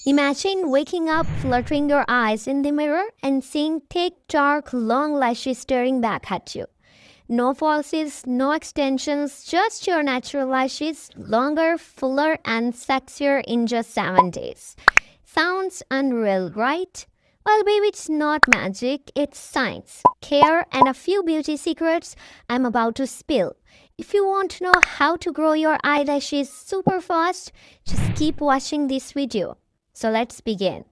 Imagine waking up, fluttering your eyes in the mirror, and seeing thick, dark, long lashes staring back at you. No falsies, no extensions, just your natural lashes, longer, fuller, and sexier in just 7 days. Sounds unreal, right? Well, baby, it's not magic, it's science, care, and a few beauty secrets I'm about to spill. If you want to know how to grow your eyelashes super fast, just keep watching this video. So let's begin.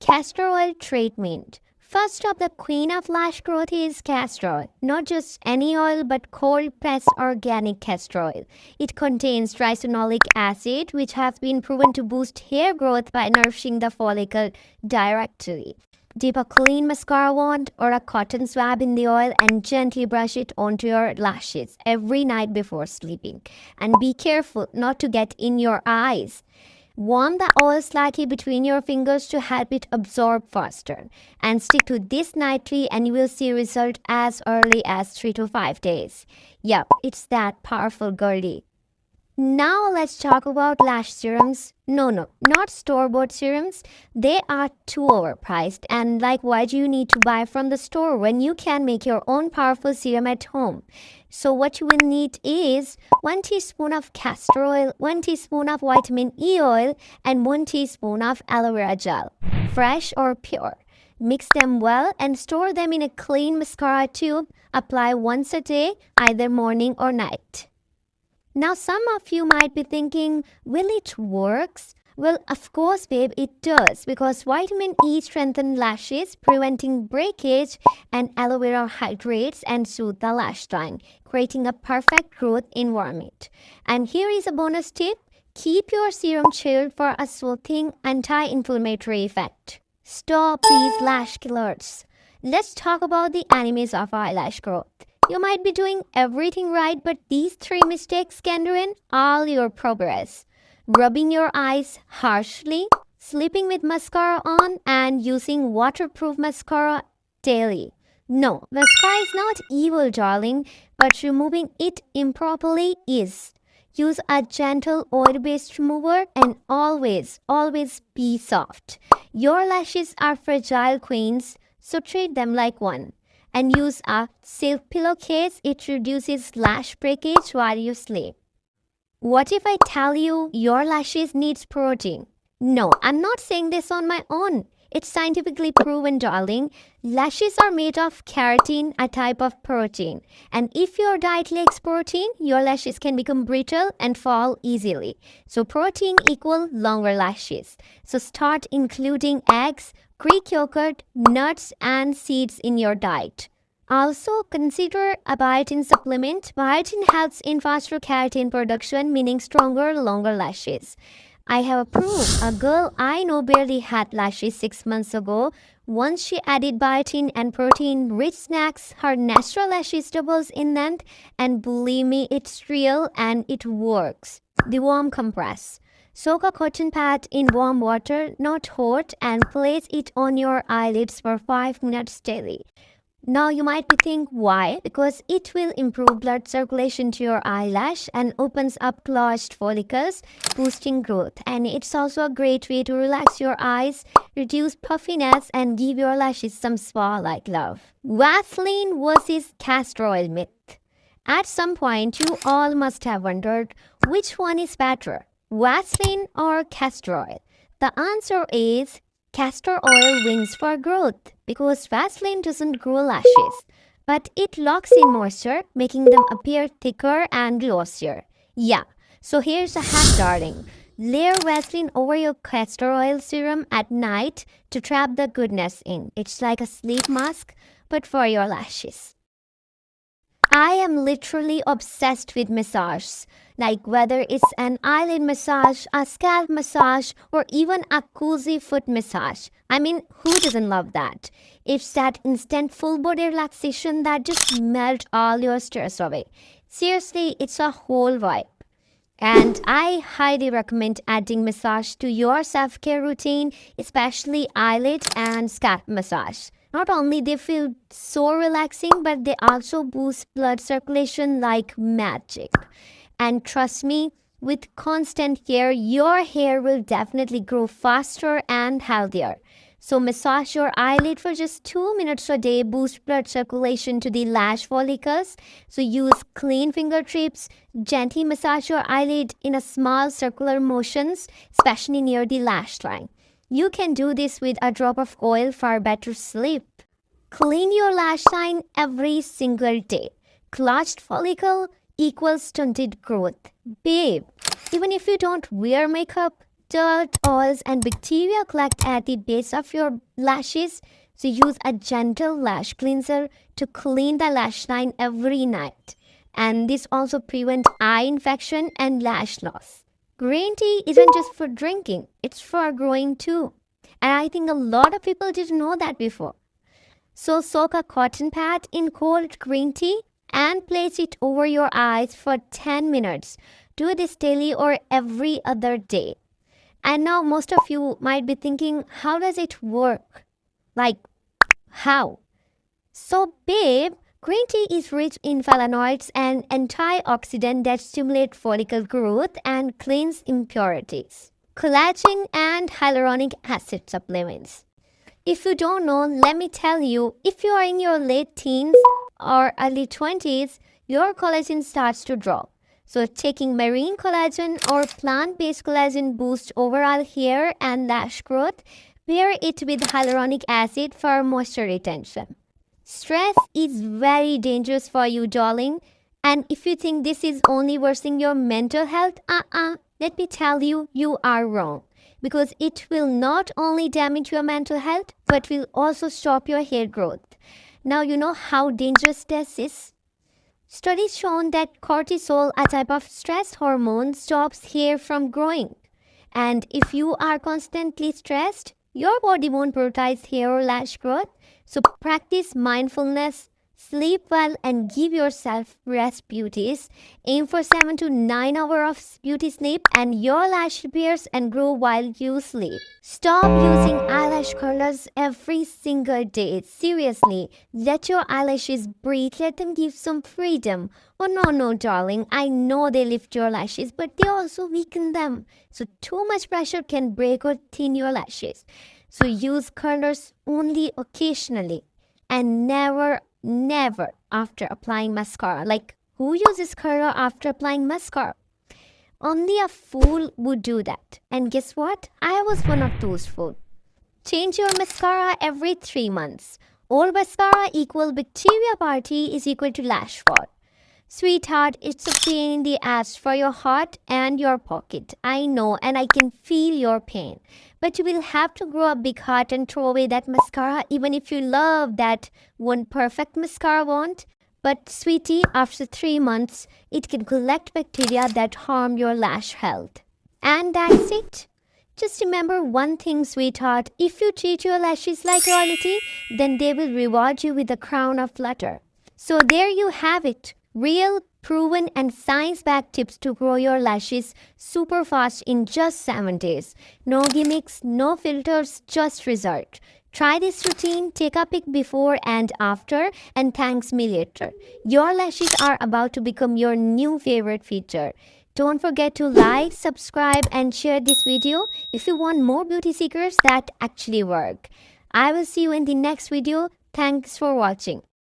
Castor oil treatment. First up, the queen of lash growth is castor oil. Not just any oil, but cold pressed organic castor oil. It contains trisinolic acid, which has been proven to boost hair growth by nourishing the follicle directly. Dip a clean mascara wand or a cotton swab in the oil and gently brush it onto your lashes every night before sleeping. And be careful not to get in your eyes. Warm the oil slightly between your fingers to help it absorb faster. And stick to this nightly and you will see result as early as 3 to 5 days. Yup, it's that powerful, girly. Now let's talk about lash serums. No, not store-bought serums. They are too overpriced. And like, why do you need to buy from the store when you can make your own powerful serum at home? So what you will need is 1 teaspoon of castor oil, 1 teaspoon of vitamin E oil, and 1 teaspoon of aloe vera gel, fresh or pure. Mix them well and store them in a clean mascara tube. Apply once a day, either morning or night. Now, some of you might be thinking, will it work? Well, of course, babe, it does because vitamin E strengthens lashes, preventing breakage, and aloe vera hydrates and soothes the lash line, creating a perfect growth environment. And here is a bonus tip. Keep your serum chilled for a soothing anti-inflammatory effect. Stop these lash killers. Let's talk about the enemies of eyelash growth. You might be doing everything right, but these 3 mistakes can ruin all your progress. Rubbing your eyes harshly, sleeping with mascara on, and using waterproof mascara daily. No, mascara is not evil, darling, but removing it improperly is. Use a gentle oil-based remover and always be soft. Your lashes are fragile, queens, so treat them like one. And use a silk pillowcase. It reduces lash breakage while you sleep. What if I tell you your lashes needs protein? No, I'm not saying this on my own. It's scientifically proven, darling. Lashes are made of keratin, a type of protein. And if your diet lacks protein, your lashes can become brittle and fall easily. So protein equals longer lashes. So start including eggs, Greek yogurt, nuts, and seeds in your diet. Also, consider a biotin supplement. Biotin helps in faster keratin production, meaning stronger, longer lashes. I have a proof. A girl I know barely had lashes 6 months ago. Once she added biotin and protein-rich snacks, her natural lashes doubles in length. And believe me, it's real and it works. The warm compress. Soak a cotton pad in warm water, not hot, and place it on your eyelids for 5 minutes daily. Now you might be thinking why? Because it will improve blood circulation to your eyelash and opens up closed follicles, boosting growth. And it's also a great way to relax your eyes, reduce puffiness, and give your lashes some spa-like love. Vaseline versus castor oil myth. At some point, you all must have wondered which one is better, Vaseline or castor oil? The answer is castor oil wins for growth because Vaseline doesn't grow lashes, but it locks in moisture, making them appear thicker and glossier. Yeah, so here's a hack, darling. Layer Vaseline over your castor oil serum at night to trap the goodness in. It's like a sleep mask, but for your lashes. I am literally obsessed with massage. Like whether it's an eyelid massage, a scalp massage, or even a cozy foot massage. I mean, who doesn't love that? It's that instant full body relaxation that just melts all your stress away. Seriously, it's a whole vibe. And I highly recommend adding massage to your self-care routine, especially eyelid and scalp massage. Not only they feel so relaxing, but they also boost blood circulation like magic. And trust me, with constant care, your hair will definitely grow faster and healthier. So massage your eyelid for just 2 minutes a day, boost blood circulation to the lash follicles. So use clean finger tips, gently massage your eyelid in a small circular motions, especially near the lash line. You can do this with a drop of oil for better sleep. Clean your lash line every single day. Closed follicle equals stunted growth. Babe, even if you don't wear makeup, dirt, oils, and bacteria collect at the base of your lashes. So use a gentle lash cleanser to clean the lash line every night. And this also prevents eye infection and lash loss. Green tea isn't just for drinking, it's for growing too. And I think a lot of people didn't know that before. So soak a cotton pad in cold green tea and place it over your eyes for 10 minutes. Do this daily or every other day. And now most of you might be thinking, how does it work? Like, how? So babe, green tea is rich in flavonoids and antioxidants that stimulate follicle growth and cleanse impurities. Collagen and hyaluronic acid supplements. If you don't know, let me tell you, if you are in your late teens or early 20s, your collagen starts to drop. So taking marine collagen or plant-based collagen boosts overall hair and lash growth. Pair it with hyaluronic acid for moisture retention. Stress is very dangerous for you, darling. And if you think this is only worsening your mental health, let me tell you, you are wrong. Because it will not only damage your mental health, but will also stop your hair growth. Now you know how dangerous this is. Studies shown that cortisol, a type of stress hormone, stops hair from growing. And if you are constantly stressed, your body won't prioritize hair or lash growth. So practice mindfulness, sleep well, and give yourself rest beauties. Aim for 7 to 9 hours of beauty sleep and your lash repairs and grow while you sleep. Stop using eyelash curlers every single day. Seriously, let your eyelashes breathe. Let them give some freedom. Oh no, darling. I know they lift your lashes, but they also weaken them. So too much pressure can break or thin your lashes. So use curlers only occasionally and never after applying mascara. Like, who uses curler after applying mascara? Only a fool would do that. And guess what? I was one of those fools. Change your mascara every 3 months. Old mascara equal bacteria party is equal to lash fall. Sweetheart, it's a pain in the ass for your heart and your pocket. I know, and I can feel your pain. But you will have to grow a big heart and throw away that mascara, even if you love that one perfect mascara won't. But sweetie, after 3 months, it can collect bacteria that harm your lash health. And that's it. Just remember one thing, sweetheart. If you treat your lashes like royalty, then they will reward you with a crown of flutter. So there you have it. Real, proven, and science-backed tips to grow your lashes super fast in just 7 days. No gimmicks, no filters, just result. Try this routine, take a pic before and after, and thanks me later. Your lashes are about to become your new favorite feature. Don't forget to like, subscribe, and share this video if you want more beauty secrets that actually work. I will see you in the next video. Thanks for watching.